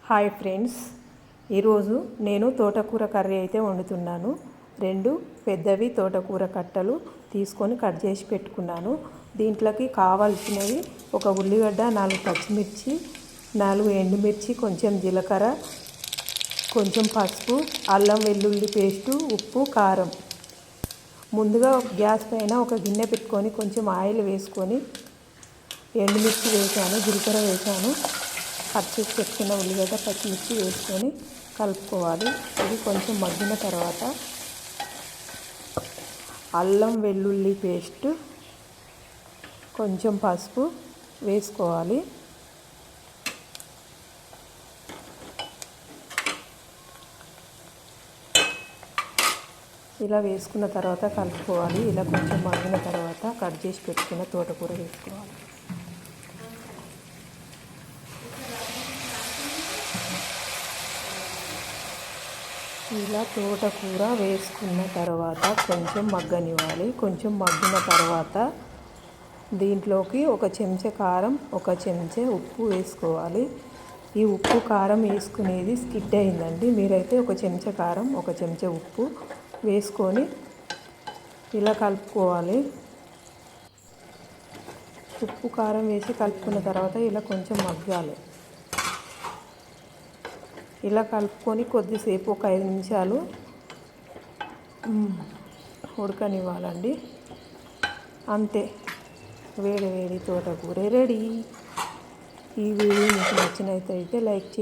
Hi friends, ఈరోజు నేను తోటకూర కర్రీ అయితే వండుతున్నాను. 2 పెద్దవి తోటకూర కట్టలు తీసుకొని కట్ చేసి పెట్టుకున్నాను. దీంట్లోకి కావాల్సినవి ఒక ఉల్లిగడ్డ, 4 పచ్చిమిర్చి, 4 ఎండుమిర్చి, కొంచెం జీలకర్ర, కొంచెం పసుపు, అల్లం వెల్లుల్లి పేస్టు, ఉప్పు, కారం. ముందుగా గ్యాస్ పైన ఒక గిన్నె పెట్టుకొని కొంచెం ఆయిల్ వేసుకొని ఎండుమిర్చి వేసాను, జీలకర్ర వేసాను, కట్ చేసి పెట్టుకున్న ఉల్లిగడ్డ, పచ్చిమిర్చి వేసుకొని కలుపుకోవాలి. ఇది కొంచెం మగ్గిన తర్వాత అల్లం వెల్లుల్లి పేస్ట్, కొంచెం పసుపు వేసుకోవాలి. ఇలా వేసుకున్న తర్వాత కలుపుకోవాలి. ఇలా కొంచెం మగ్గిన తర్వాత కట్ చేసి పెట్టుకున్న తోటకూర వేసుకోవాలి. ఇలా తోటకూర వేసుకున్న తర్వాత కొంచెం మగ్గనివ్వాలి. కొంచెం మగ్గిన తర్వాత దీంట్లోకి ఒక చెంచా కారం, ఒక చెంచా ఉప్పు వేసుకోవాలి. ఈ ఉప్పు కారం వేసుకునేది స్కిడ్ అయిందండి. మీరైతే ఒక చెంచా కారం, ఒక చెంచా ఉప్పు వేసుకొని ఇలా కలుపుకోవాలి. ఉప్పు కారం వేసి కలుపుకున్న తర్వాత ఇలా కొంచెం మగ్గాలి. ఇలా కలుపుకొని కొద్దిసేపు ఒక 5 నిమిషాలు ఉడకనివ్వాలండి. అంతే, వేడి వేడి తోటకూర రెడీ. ఈ వీడియో మీకు నచ్చినట్లయితే లైక్ చేయండి.